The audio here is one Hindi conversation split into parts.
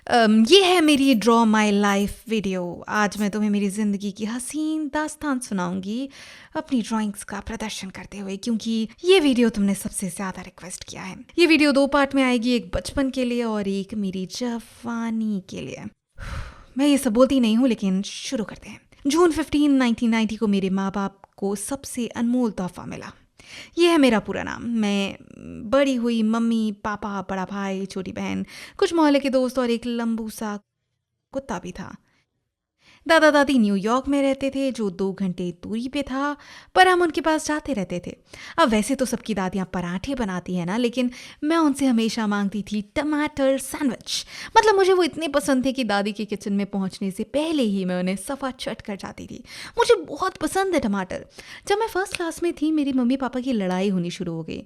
ये है मेरी ड्रॉ माई लाइफ वीडियो। आज मैं तुम्हें मेरी ज़िंदगी की हसीन दास्तान सुनाऊंगी अपनी ड्राइंग्स का प्रदर्शन करते हुए, क्योंकि ये वीडियो तुमने सबसे ज़्यादा रिक्वेस्ट किया है। ये वीडियो 2 पार्ट में आएगी, एक बचपन के लिए और एक मेरी जवानी के लिए। मैं ये सब बोलती नहीं हूँ, लेकिन शुरू करते हैं। जून 15, 1990 को मेरे माँ बाप को सबसे अनमोल तोहफा मिला। ये है मेरा पूरा नाम। मैं बड़ी हुई मम्मी, पापा, बड़ा भाई, छोटी बहन, कुछ मोहल्ले के दोस्त और एक लंबू सा कुत्ता भी था। दादा दादी न्यूयॉर्क में रहते थे, जो 2 घंटे दूरी पे था, पर हम उनके पास जाते रहते थे। अब वैसे तो सबकी दादियाँ पराठे बनाती हैं ना, लेकिन मैं उनसे हमेशा मांगती थी टमाटर सैंडविच। मतलब मुझे वो इतने पसंद थे कि दादी के किचन में पहुंचने से पहले ही मैं उन्हें सफ़ा चट कर जाती थी। मुझे बहुत पसंद है टमाटर। जब मैं फर्स्ट क्लास में थी, मेरी मम्मी पापा की लड़ाई होनी शुरू हो गई।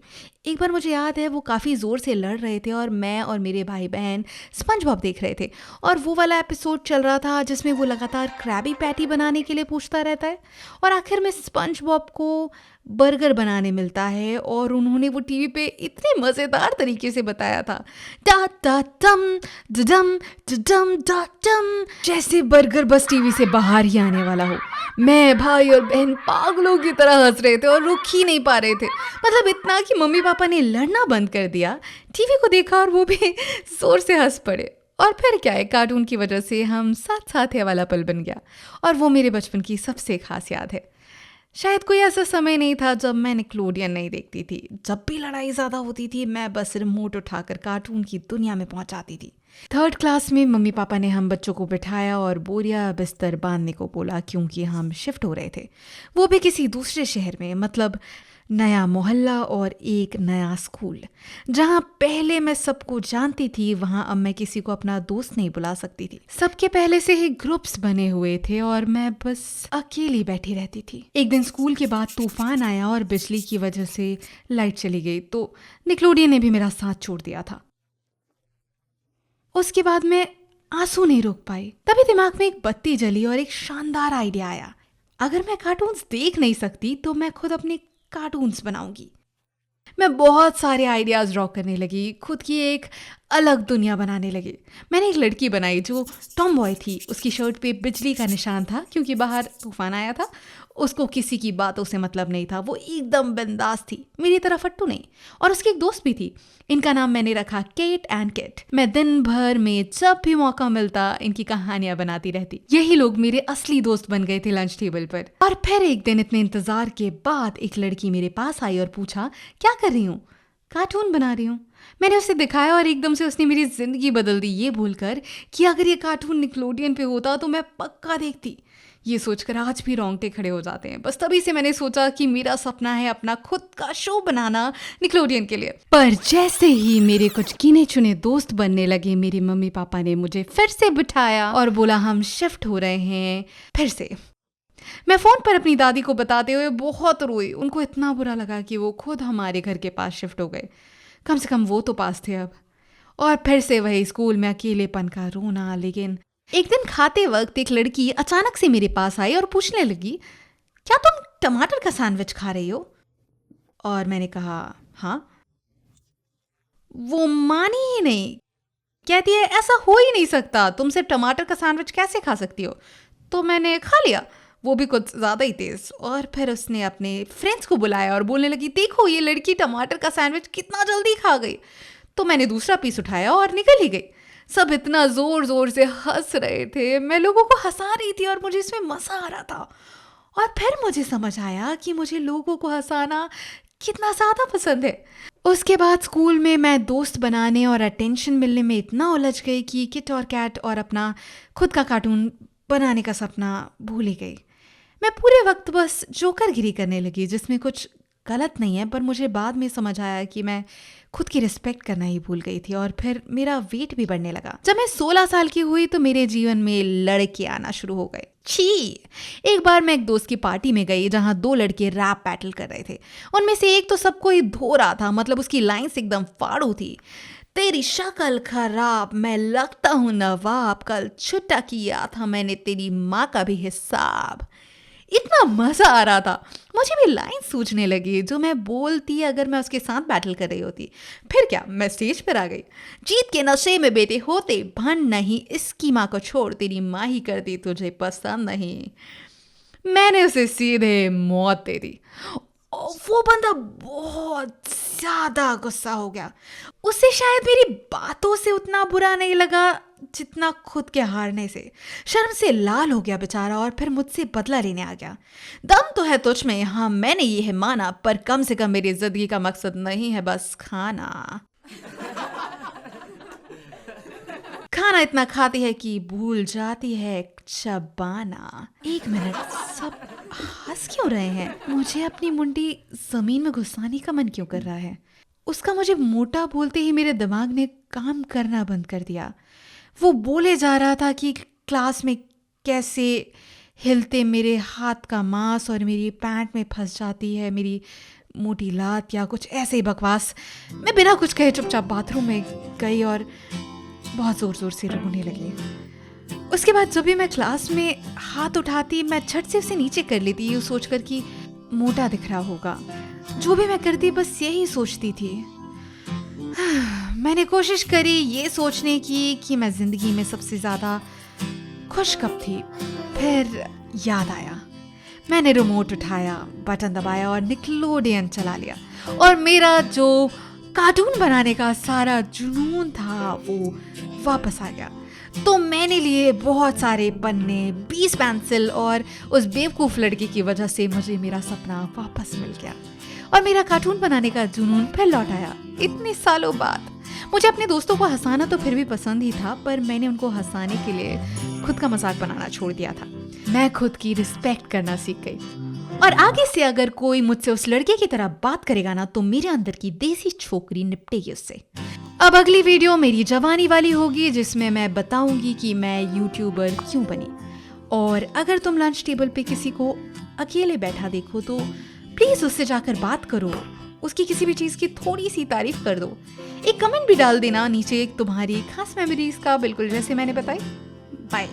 एक बार मुझे याद है, वो काफ़ी ज़ोर से लड़ रहे थे और मैं और मेरे भाई बहन स्पंज बॉब देख रहे थे। और वो वाला एपिसोड चल रहा था जिसमें वो लगातार क्रैबी पैटी बनाने के लिए पूछता रहता है और आखिर में स्पंज बॉब को बर्गर बनाने मिलता है। और उन्होंने वो टीवी पे इतने मज़ेदार तरीके से बताया था, डा डा डम डम डम डा डम, जैसे बर्गर बस टीवी से बाहर ही आने वाला हो। मैं, भाई और बहन पागलों की तरह हंस रहे थे और रुक ही नहीं पा रहे थे। मतलब इतना कि मम्मी पापा ने लड़ना बंद कर दिया, टीवी को देखा और वो भी जोर से हंस पड़े। और फिर क्या है, कार्टून की वजह से हम साथ साथ है वाला पल बन गया और वो मेरे बचपन की सबसे खास याद है। शायद कोई ऐसा समय नहीं था जब मैं निकलोडियन नहीं देखती थी। जब भी लड़ाई ज़्यादा होती थी, मैं बस रिमोट उठाकर कार्टून की दुनिया में पहुंच जाती थी। 3rd क्लास में मम्मी पापा ने हम बच्चों को बिठाया और बोरिया बिस्तर बांधने को बोला, क्योंकि हम शिफ्ट हो रहे थे, वो भी किसी दूसरे शहर में। मतलब नया मोहल्ला और एक नया स्कूल। जहाँ पहले मैं सबको जानती थी, वहाँ अब मैं किसी को अपना दोस्त नहीं बुला सकती थी। सबके पहले से ही ग्रुप्स बने हुए थे और मैं बस अकेली बैठी रहती थी। एक दिन स्कूल के बाद तूफान आया और बिजली की वजह से लाइट चली गई, तो निकलोडियन ने भी मेरा साथ छोड़ दिया था। उसके बाद मैं आंसू नहीं रोक पाई। तभी दिमाग में एक बत्ती जली और एक शानदार आइडिया आया। अगर मैं कार्टून्स देख नहीं सकती, तो मैं खुद अपने कार्टून्स बनाऊंगी। मैं बहुत सारे आइडियाज़ ड्रॉ करने लगी, खुद की एक अलग दुनिया बनाने लगी। मैंने एक लड़की बनाई जो टॉम बॉय थी। उसकी शर्ट पे बिजली का निशान था, क्योंकि बाहर तूफान आया था। उसको किसी की बातों से मतलब नहीं था, वो एकदम बिंदास थी, मेरी तरह फट्टू नहीं। और उसकी एक दोस्त भी थी, इनका नाम मैंने रखा केट एंड किट। मैं दिन भर में जब भी मौका मिलता इनकी कहानियां बनाती रहती। यही लोग मेरे असली दोस्त बन गए थे लंच टेबल पर। और फिर एक दिन इतने इंतजार के बाद एक लड़की मेरे पास आई और पूछा, क्या कर रही हूँ? कार्टून बना रही हूँ। मैंने उसे दिखाया और एकदम से उसने मेरी जिंदगी बदल दी, ये बोलकर कि अगर ये कार्टून निकलोडियन पे होता तो मैं पक्का देखती। ये सोचकर आज भी रोंगटे खड़े हो जाते हैं। बस तभी से मैंने सोचा कि मेरा सपना है अपना खुद का शो बनाना निकलोडियन के लिए। पर जैसे ही मेरे कुछ गिने चुने दोस्त बनने लगे, मेरे मम्मी पापा ने मुझे फिर से बिठाया और बोला, हम शिफ्ट हो रहे हैं फिर से। मैं फ़ोन पर अपनी दादी को बताते हुए बहुत रोई। उनको इतना बुरा लगा कि वो खुद हमारे घर के पास शिफ्ट हो गए। कम से कम वो तो पास थे अब। और फिर से वही स्कूल में अकेलेपन का रोना। लेकिन एक दिन खाते वक्त एक लड़की अचानक से मेरे पास आई और पूछने लगी, क्या तुम टमाटर का सैंडविच खा रही हो? और मैंने कहा, हाँ। वो मानी ही नहीं। कहती है, ऐसा हो ही नहीं सकता, तुम सिर्फ टमाटर का सैंडविच कैसे खा सकती हो? तो मैंने खा लिया, वो भी कुछ ज़्यादा ही तेज़। और फिर उसने अपने फ्रेंड्स को बुलाया और बोलने लगी, देखो ये लड़की टमाटर का सैंडविच कितना जल्दी खा गई। तो मैंने दूसरा पीस उठाया और निकल ही गई। सब इतना ज़ोर ज़ोर से हंस रहे थे, मैं लोगों को हंसा रही थी और मुझे इसमें मज़ा आ रहा था। और फिर मुझे समझ आया कि मुझे लोगों को हंसाना कितना ज़्यादा पसंद है। उसके बाद स्कूल में मैं दोस्त बनाने और अटेंशन मिलने में इतना उलझ गई कि किट और कैट और अपना खुद का कार्टून बनाने का सपना भूल ही गई। मैं पूरे वक्त बस जोकरगिरी करने लगी, जिसमें कुछ गलत नहीं है, पर मुझे बाद में समझ आया कि मैं खुद की रिस्पेक्ट करना ही भूल गई थी। और फिर मेरा वेट भी बढ़ने लगा। जब मैं 16 साल की हुई तो मेरे जीवन में लड़के आना शुरू हो गए। छी! एक बार मैं एक दोस्त की पार्टी में गई जहां 2 लड़के रैप बैटल कर रहे थे। उनमें से एक तो सबको ही धो रहा था, मतलब उसकी लाइन्स एकदम फाड़ू थी। तेरी शक्ल खराब, मैं लगता हूँ नवाब, कल छुट्टा किया था मैंने तेरी माँ का भी हिसाब। इतना मजा आ रहा था। मुझे भी लाइन सूझने लगी जो मैं बोलती अगर मैं उसके साथ बैटल कर रही होती। फिर क्या, मैं स्टेज पर आ गई। जीत के नशे में बेटे होते भन नहीं, इसकी माँ को छोड़ तेरी माँ ही करती, तुझे पसंद नहीं। मैंने उसे सीधे मौत दे दी। और वो बंदा बहुत ज्यादा गुस्सा हो गया। उसे शायद मेरी बातों से उतना बुरा नहीं लगा जितना खुद के हारने से। शर्म से लाल हो गया बेचारा और फिर मुझसे बदला लेने आ गया। दम तो है तुझ में, हाँ मैंने ये है माना, पर कम से कम मेरी जिंदगी का मकसद नहीं है बस खाना। खाना इतना खाती है कि भूल जाती है चबाना। एक मिनट, सब हंस क्यों रहे हैं? मुझे अपनी मुंडी जमीन में घुसाने का मन क्यों कर रहा है? उसका मुझे मोटा बोलते ही मेरे दिमाग ने काम करना बंद कर दिया। वो बोले जा रहा था कि क्लास में कैसे हिलते मेरे हाथ का मांस और मेरी पैंट में फंस जाती है मेरी मोटी लात या कुछ ऐसे ही बकवास। मैं बिना कुछ कहे चुपचाप बाथरूम में गई और बहुत ज़ोर ज़ोर से रोने लगी। उसके बाद जब भी मैं क्लास में हाथ उठाती मैं झट से उसे नीचे कर लेती, ये सोचकर कि मोटा दिख रहा होगा। जो भी मैं करती बस यही सोचती थी। मैंने कोशिश करी ये सोचने की कि मैं ज़िंदगी में सबसे ज़्यादा खुश कब थी। फिर याद आया, मैंने रिमोट उठाया, बटन दबाया और निकलोडियन चला लिया। और मेरा जो कार्टून बनाने का सारा जुनून था वो वापस आ गया। तो मैंने लिए बहुत सारे पन्ने, 20 पेंसिल और उस बेवकूफ़ लड़की की वजह से मुझे मेरा सपना वापस मिल गया और मेरा कार्टून बनाने का जुनून फिर लौट आया इतने सालों बाद। मुझे अपने दोस्तों को हंसाना तो फिर भी पसंद ही था, पर मैंने उनको हंसाने के लिए खुद का मजाक बनाना छोड़ दिया था। मैं खुद की रिस्पेक्ट करना सीख गई और आगे से अगर कोई मुझसे उस लड़के की तरह बात करेगा ना तो मेरे अंदर की देसी छोकरी निपटेगी उससे। अब अगली वीडियो मेरी जवानी वाली होगी जिसमें मैं बताऊंगी कि मैं यूट्यूबर क्यों बनी। और अगर तुम लंच टेबल पे किसी को अकेले बैठा देखो तो प्लीज उससे जाकर बात करो, उसकी किसी भी चीज की थोड़ी सी तारीफ कर दो। एक कमेंट भी डाल देना नीचे तुम्हारी खास मेमोरीज का, बिल्कुल जैसे मैंने बताई। बाय।